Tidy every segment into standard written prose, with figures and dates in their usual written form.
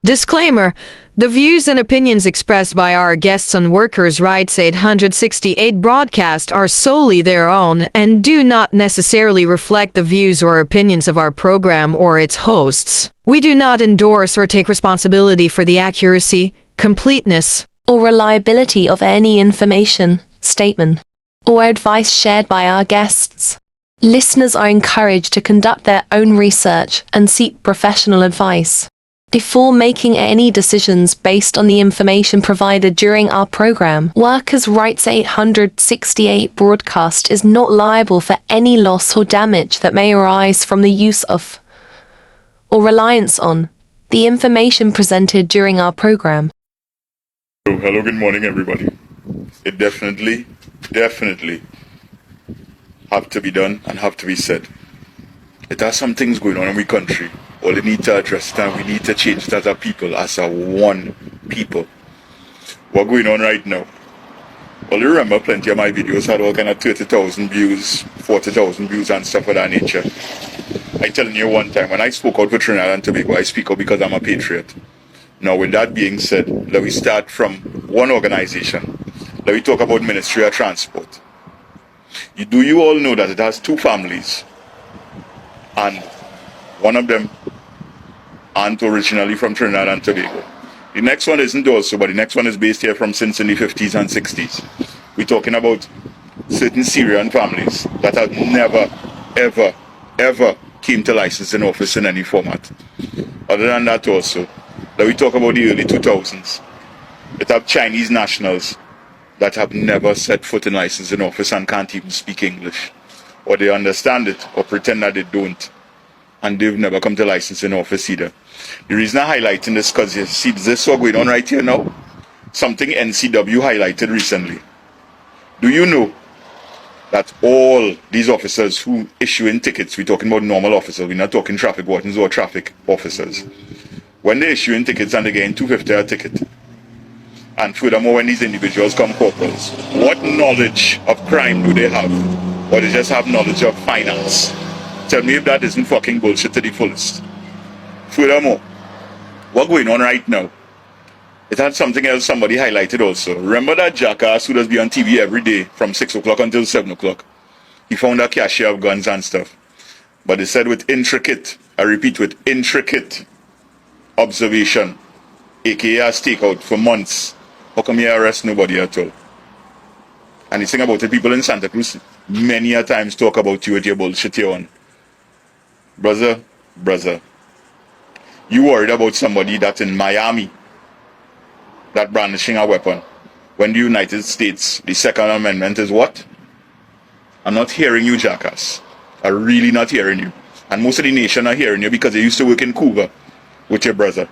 Disclaimer: the views and opinions expressed by our guests on Workers' Rights 868 broadcast are solely their own and do not necessarily reflect the views or opinions of our program or its hosts. We do not endorse or take responsibility for the accuracy, completeness, or reliability of any information, statement, or advice shared by our guests. Listeners are encouraged to conduct their own research and seek professional advice before making any decisions based on the information provided during our program. Workers' Rights 868 broadcast is not liable for any loss or damage that may arise from the use of or reliance on the information presented during our program. Hello, good morning, everybody. It definitely have to be done and have to be said. It has some things going on in our country. All we need to address it, and we need to change it as a people, as a one people. What's going on right now? Well, you remember plenty of my videos had all kind of 30,000 views, 40,000 views and stuff of that nature. I telling you one time, when I spoke out for Trinidad and Tobago, I speak out because I'm a patriot. Now, with that being said, let me start from one organization. Let me talk about Ministry of Transport. Do you all know that it has two families? And one of them aren't originally from Trinidad and Tobago. The next one isn't also, but the next one is based here from since in the 50s and 60s. We're talking about certain Syrian families that have never, ever came to license in office in any format. Other than that also, let me talk about the early 2000s. It have Chinese nationals that have never set foot in license in office and can't even speak English. Or they understand it or pretend that they don't. And they've never come to license in office either. The reason I'm highlighting this because you see this what's going on right here now. Something NCW highlighted recently. Do you know that all these officers who issuing tickets, we're talking about normal officers, we're not talking traffic wardens or traffic officers. When they're issuing tickets and they're getting $250 a ticket, and furthermore when these individuals come corporals, what knowledge of crime do they have? Or they just have knowledge of finance? Tell me if that isn't fucking bullshit to the fullest. Furthermore, what's going on right now? It had something else somebody highlighted also. Remember that jackass who does be on TV every day from 6 o'clock until 7 o'clock? He found a cache of guns and stuff. But they said with intricate, I repeat, with intricate observation, aka a stakeout for months, how come you arrest nobody at all? And the thing about it, people in Santa Cruz many a times talk about you with your bullshit here on. Brother, you worried about somebody that's in Miami that brandishing a weapon when the United States, the Second Amendment is what? I'm not hearing you, jackass. I'm really not hearing you. And most of the nation are hearing you because they used to work in Cuba with your brother.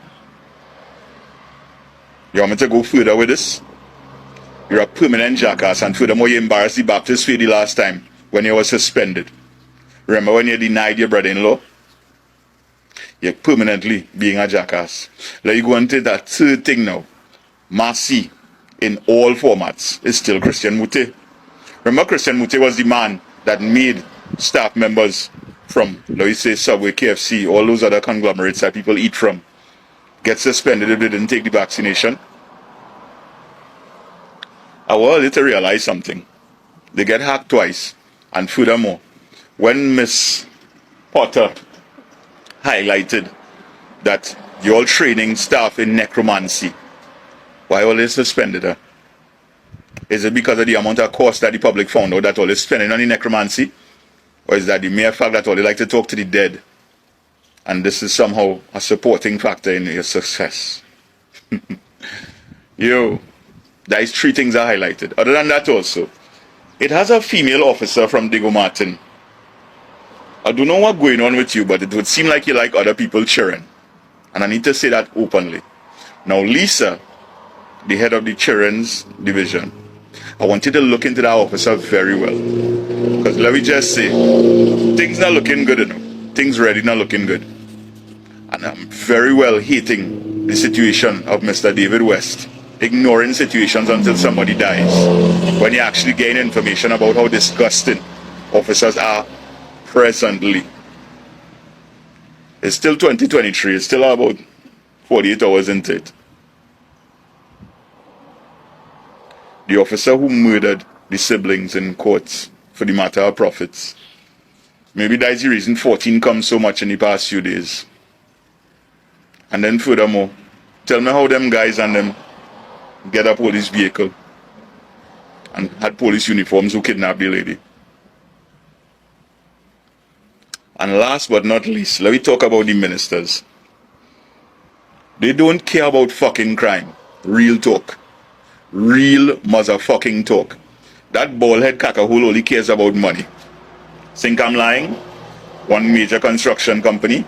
You want me to go further with this? You're a permanent jackass, and furthermore you embarrassed the Baptist faith the last time when you were suspended. Remember when you denied your brother-in-law? You're permanently being a jackass. Let you go into that third thing now. Mercy in all formats is still Christian Mute. Remember Christian Mute was the man that made staff members from, let me say, Subway, KFC, all those other conglomerates that people eat from, get suspended if they didn't take the vaccination. I want you to realize something. They get hacked twice. And furthermore, when Miss Potter highlighted that you're training staff in necromancy, why all they suspended her? Is it because of the amount of cost that the public found out that all is spending on the necromancy? Or is that the mere fact that all they like to talk to the dead? And this is somehow a supporting factor in your success. These three things are highlighted. Other than that also, it has a female officer from Diego Martin. I don't know what's going on with you, but it would seem like you like other people cheering. And I need to say that openly. Now Lisa, the head of the children's division, I want you to look into that officer very well. Because let me just say, things not looking good enough. Things really not looking good. And I'm very well hating the situation of Mr. David West, ignoring situations until somebody dies, when you actually gain information about how disgusting officers are presently. It's still 2023, it's still about 48 hours into it. The officer who murdered the siblings in courts for the matter of profits. Maybe that's the reason 14 comes so much in the past few days. And then furthermore, tell me how them guys and them get a police vehicle and had police uniforms who kidnapped the lady. And last but not least, let me talk about the ministers. They don't care about fucking crime. Real talk. Real motherfucking talk. That baldhead cackahole only cares about money. Think I'm lying? One major construction company.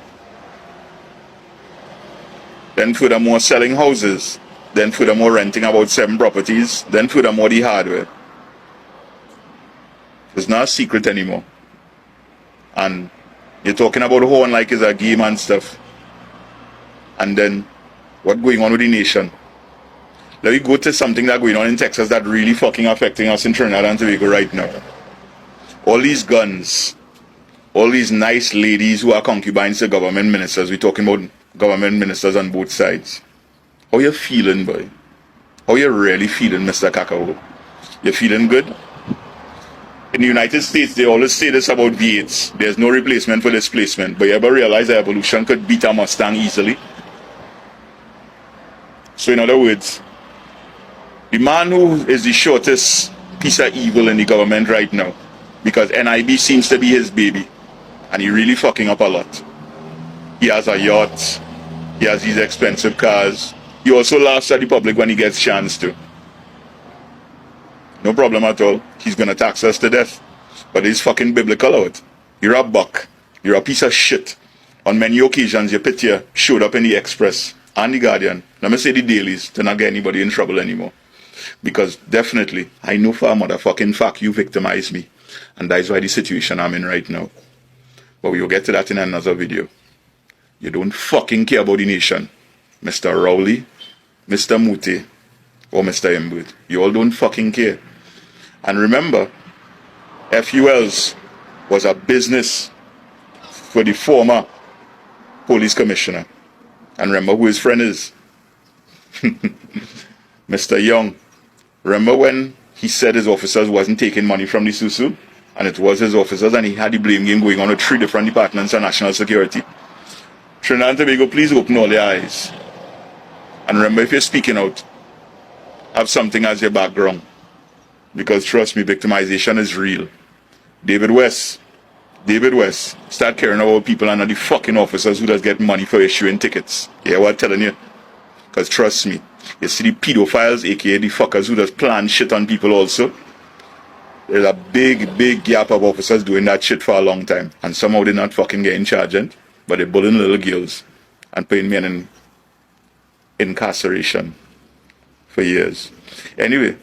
Then furthermore selling houses. Then furthermore renting about 7 properties. Then furthermore the hardware. It's not a secret anymore. And you're talking about horn like it's a game and stuff. And then what's going on with the nation? Let me go to something that's going on in Texas that really fucking affecting us in Trinidad and Tobago right now. All these guns, all these nice ladies who are concubines to government ministers. We're talking about government ministers on both sides. How you feeling, boy? How you really feeling, Mr. Kakao? You feeling good? In the United States, they always say this about V8s. There's no replacement for displacement. But you ever realize that evolution could beat a Mustang easily? So in other words, the man who is the shortest piece of evil in the government right now, because NIB seems to be his baby, and he really fucking up a lot. He has a yacht, he has these expensive cars, he also laughs at the public when he gets chance to. No problem at all, he's gonna tax us to death. But it's fucking biblical out. You're a buck, you're a piece of shit. On many occasions your picture showed up in the Express and the Guardian, let me say the dailies, to not get anybody in trouble anymore. Because definitely, I know for a motherfucking fact you victimized me. And that's why the situation I'm in right now. But we will get to that in another video. You don't fucking care about the nation. Mr. Rowley, Mr. Mute, or Mr. Imbud. You all don't fucking care. And remember, FULs was a business for the former police commissioner. And remember who his friend is? Mr. Young. Remember when he said his officers wasn't taking money from the Susu? And it was his officers, and he had the blame game going on with 3 different departments of national security. Trinidad and Tobago, please open all your eyes. And remember, if you're speaking out, have something as your background. Because trust me, victimization is real. David West, start caring about people and not the fucking officers who just get money for issuing tickets. Yeah, what I'm telling you? Because trust me, you see the pedophiles, aka the fuckers who just plan shit on people also. There's a big gap of officers doing that shit for a long time. And somehow they're not fucking getting charged, but they're bullying little girls and putting men in incarceration for years. Anyway,